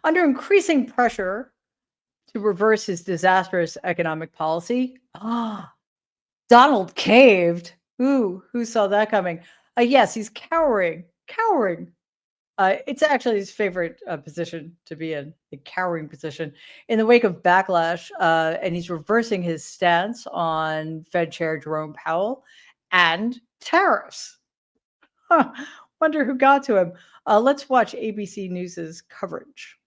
Under increasing pressure to reverse his disastrous economic policy, Donald caved. Ooh, who saw that coming? Yes, he's cowering. It's actually his favorite position to be in, the cowering position. In the wake of backlash, and he's reversing his stance on Fed Chair Jerome Powell and tariffs. Huh. Wonder who got to him. Let's watch ABC News's coverage.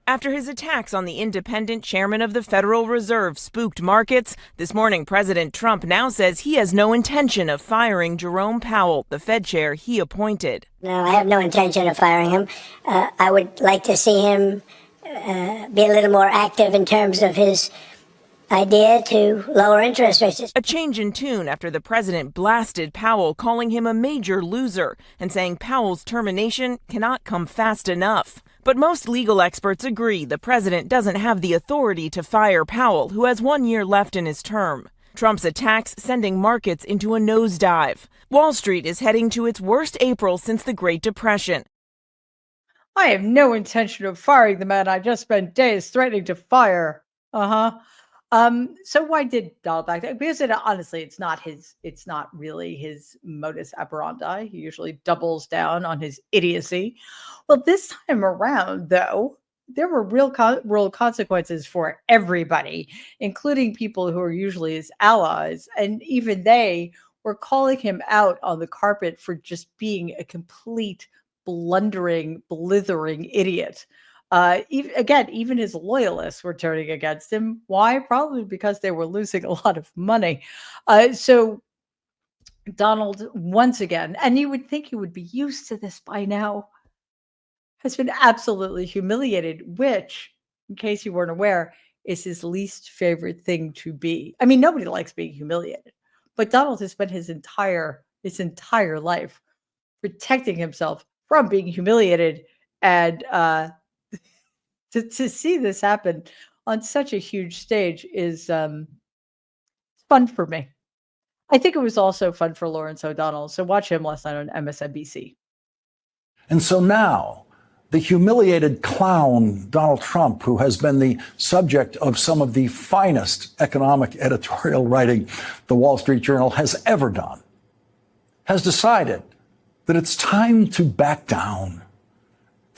After his attacks on the independent chairman of the Federal Reserve spooked markets, this morning President Trump now says he has no intention of firing Jerome Powell, the Fed chair he appointed. No, I have no intention of firing him. I would like to see him be a little more active in terms of his idea to lower interest rates. A change in tune after the president blasted Powell, calling him a major loser and saying Powell's termination cannot come fast enough. But most legal experts agree the president doesn't have the authority to fire Powell, who has 1 year left in his term. Trump's attacks sending markets into a nosedive. Wall Street is heading to its worst April since the Great Depression. I have no intention of firing the man I just spent days threatening to fire. So why did Donald back that? Because honestly, it's not really his modus operandi. He usually doubles down on his idiocy. Well, this time around, though, there were real consequences for everybody, including people who are usually his allies. And even they were calling him out on the carpet for just being a complete blundering, blithering idiot. Even his loyalists were turning against him. Why? Probably because they were losing a lot of money. So Donald, once again, and you would think he would be used to this by now, has been absolutely humiliated, which, in case you weren't aware, is his least favorite thing to be. I mean, nobody likes being humiliated, but Donald has spent his entire life protecting himself from being humiliated, and to see this happen on such a huge stage is fun for me. I think it was also fun for Lawrence O'Donnell. So watch him last night on MSNBC. And so now, the humiliated clown, Donald Trump, who has been the subject of some of the finest economic editorial writing the Wall Street Journal has ever done, has decided that it's time to back down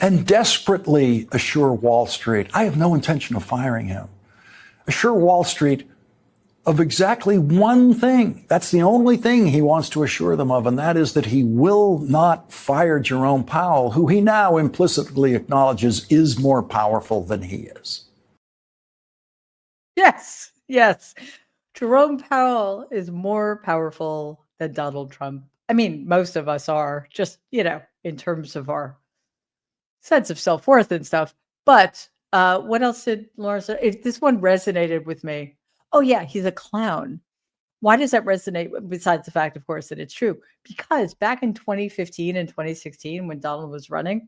and desperately assure Wall Street, I have no intention of firing him. Assure Wall Street of exactly one thing. That's the only thing he wants to assure them of, and that is that he will not fire Jerome Powell, who he now implicitly acknowledges is more powerful than he is. Yes. Jerome Powell is more powerful than Donald Trump. I mean, most of us are, just, in terms of our sense of self-worth and stuff. But what else did Lawrence say? This one resonated with me. Oh, yeah, he's a clown. Why does that resonate? Besides the fact, of course, that it's true. Because back in 2015 and 2016, when Donald was running,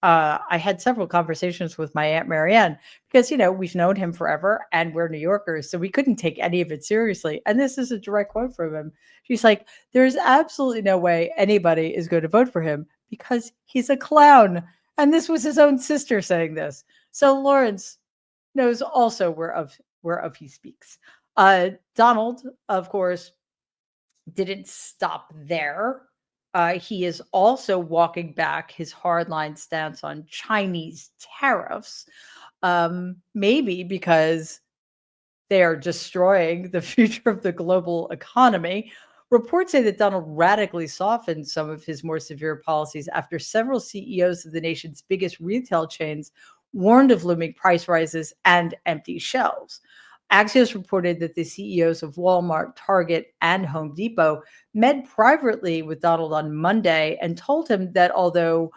I had several conversations with my Aunt Marianne because, we've known him forever and we're New Yorkers, so we couldn't take any of it seriously. And this is a direct quote from him. She's like, there's absolutely no way anybody is going to vote for him because he's a clown. And this was his own sister saying this. So Lawrence knows also whereof he speaks. Donald, of course, didn't stop there. He is also walking back his hardline stance on Chinese tariffs, maybe because they are destroying the future of the global economy. Reports say that Donald radically softened some of his more severe policies after several CEOs of the nation's biggest retail chains warned of looming price rises and empty shelves. Axios reported that the CEOs of Walmart, Target, and Home Depot met privately with Donald on Monday and told him that although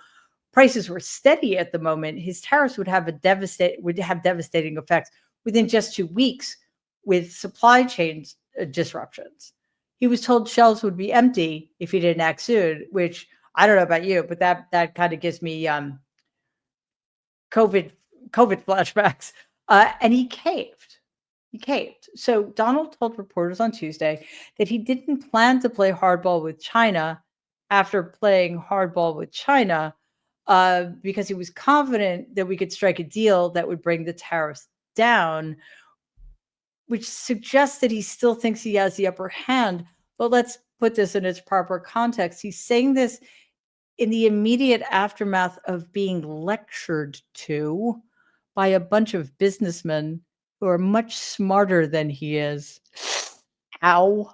prices were steady at the moment, his tariffs would have devastating effects within just 2 weeks with supply chain disruptions. He was told shelves would be empty if he didn't act soon, which I don't know about you, but that kind of gives me COVID flashbacks. And he caved. So Donald told reporters on Tuesday that he didn't plan to play hardball with China after playing hardball with China because he was confident that we could strike a deal that would bring the tariffs down, which suggests that he still thinks he has the upper hand. But let's put this in its proper context. He's saying this in the immediate aftermath of being lectured to by a bunch of businessmen who are much smarter than he is. Ow.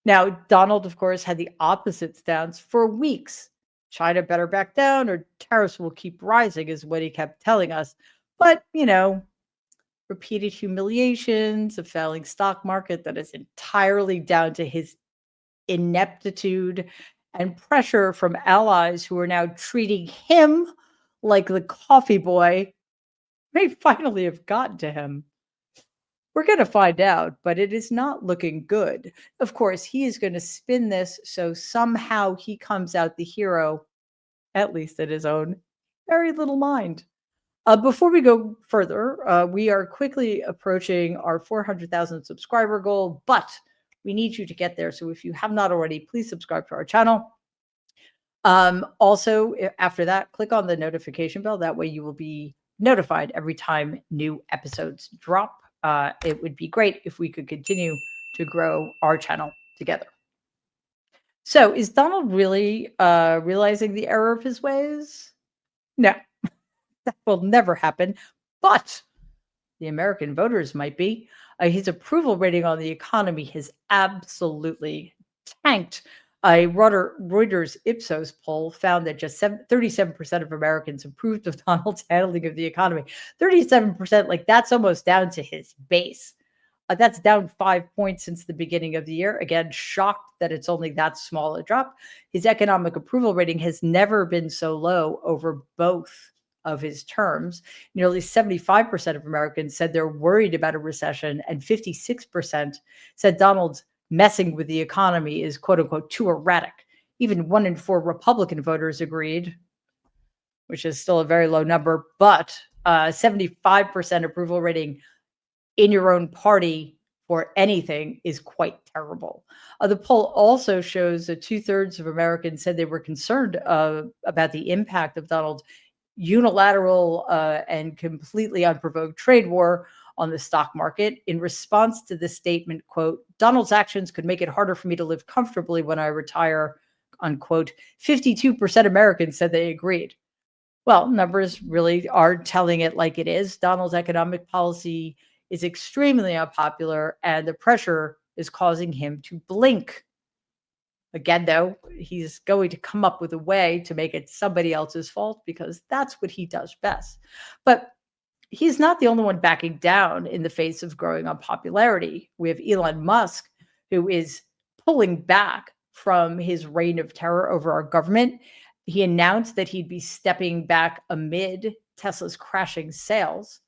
Now, Donald, of course, had the opposite stance for weeks. China better back down or tariffs will keep rising, is what he kept telling us. But, repeated humiliations, a failing stock market that is entirely down to his ineptitude and pressure from allies who are now treating him like the coffee boy may finally have gotten to him. We're going to find out, but it is not looking good. Of course, he is going to spin this so somehow he comes out the hero, at least in his own very little mind. Before we go further, we are quickly approaching our 400,000 subscriber goal, but we need you to get there. So if you have not already, please subscribe to our channel. Also, after that, click on the notification bell. That way you will be notified every time new episodes drop. It would be great if we could continue to grow our channel together. So is Donald really realizing the error of his ways? No, that will never happen. But the American voters might be. His approval rating on the economy has absolutely tanked. A Reuters Ipsos poll found that just 37% of Americans approved of Donald's handling of the economy. 37%, like that's almost down to his base. That's down 5 points since the beginning of the year. Again, shocked that it's only that small a drop. His economic approval rating has never been so low over both of his terms. Nearly 75% of Americans said they're worried about a recession, and 56% said Donald's messing with the economy is quote unquote too erratic. Even 1 in 4 Republican voters agreed, which is still a very low number, but 75% approval rating in your own party for anything is quite terrible. The poll also shows that 2/3 of Americans said they were concerned about the impact of Donald's unilateral and completely unprovoked trade war on the stock market. In response to the statement, quote, Donald's actions could make it harder for me to live comfortably when I retire, unquote, 52% Americans said they agreed. Well, numbers really are telling it like it is. Donald's economic policy is extremely unpopular, and the pressure is causing him to blink. Again, though, he's going to come up with a way to make it somebody else's fault because that's what he does best. But he's not the only one backing down in the face of growing unpopularity. We have Elon Musk, who is pulling back from his reign of terror over our government. He announced that he'd be stepping back amid Tesla's crashing sales.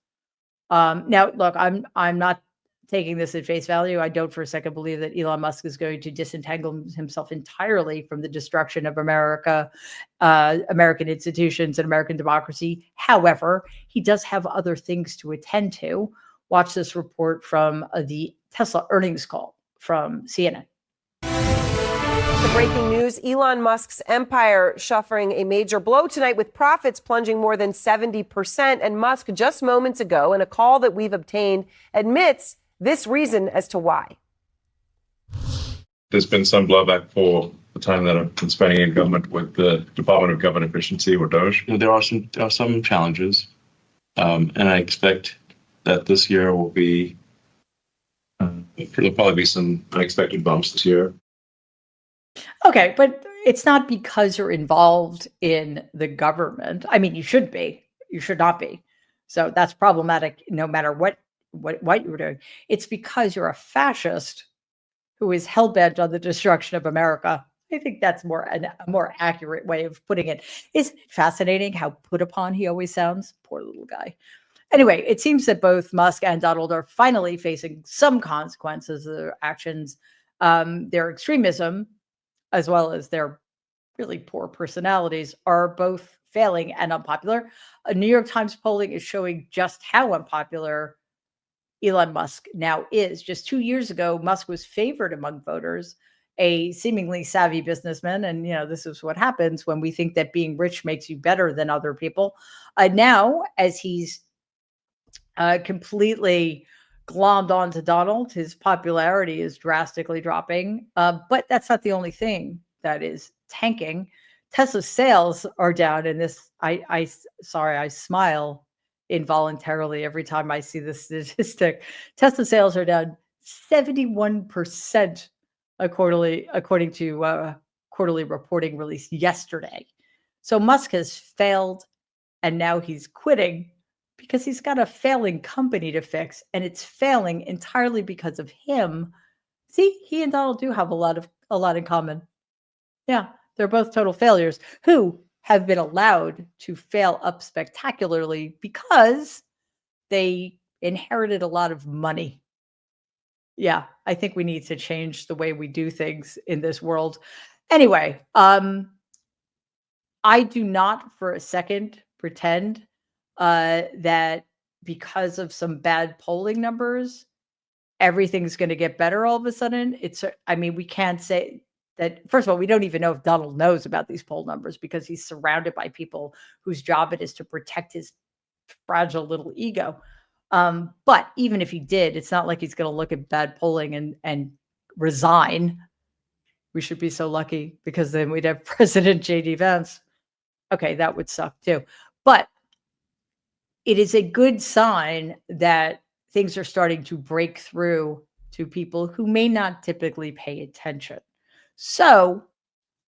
Now, look, I'm not taking this at face value. I don't for a second believe that Elon Musk is going to disentangle himself entirely from the destruction of America, American institutions, and American democracy. However, he does have other things to attend to. Watch this report from the Tesla earnings call from CNN. The breaking news, Elon Musk's empire suffering a major blow tonight with profits plunging more than 70%. And Musk just moments ago in a call that we've obtained admits this reason as to why. There's been some blowback for the time that I've been spending in government with the Department of Government Efficiency, or DOGE. There are some challenges, and I expect that this year will be, there'll probably be some unexpected bumps this year. Okay, but it's not because you're involved in the government. I mean, you should be. You should not be. So that's problematic no matter what you're doing. It's because you're a fascist who is hell-bent on the destruction of America. I think that's a more accurate way of putting it. Isn't it fascinating how put upon he always sounds? Poor little guy. Anyway, it seems that both Musk and Donald are finally facing some consequences of their actions. Their extremism, as well as their really poor personalities, are both failing and unpopular. A New York Times polling is showing just how unpopular Elon Musk now is. Just 2 years ago, Musk was favored among voters. a seemingly savvy businessman. And, this is what happens when we think that being rich makes you better than other people. Now, as he's completely glommed onto Donald, his popularity is drastically dropping. But that's not the only thing that is tanking. Tesla sales are down, and this, sorry, I smile involuntarily every time I see this statistic. Tesla sales are down 71% according to quarterly reporting released yesterday. So Musk has failed, and now he's quitting because he's got a failing company to fix, and it's failing entirely because of him. See, he and Donald do have a lot in common. Yeah, they're both total failures who have been allowed to fail up spectacularly because they inherited a lot of money. Yeah, I think we need to change the way we do things in this world. Anyway, I do not for a second pretend that because of some bad polling numbers, everything's going to get better all of a sudden. We can't say that. First of all, we don't even know if Donald knows about these poll numbers because he's surrounded by people whose job it is to protect his fragile little ego. But even if he did, it's not like he's going to look at bad polling and resign. We should be so lucky because then we'd have President J.D. Vance. Okay, that would suck too. But it is a good sign that things are starting to break through to people who may not typically pay attention. So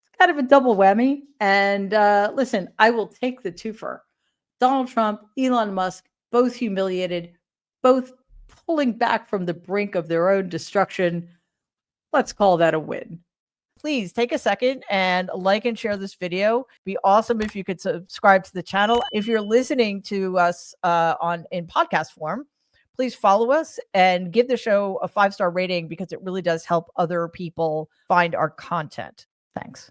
it's kind of a double whammy. And listen, I will take the twofer. Donald Trump, Elon Musk, both humiliated, both pulling back from the brink of their own destruction. Let's call that a win. Please take a second and like and share this video. Be awesome if you could subscribe to the channel. If you're listening to us in podcast form, please follow us and give the show a 5-star rating because it really does help other people find our content. Thanks.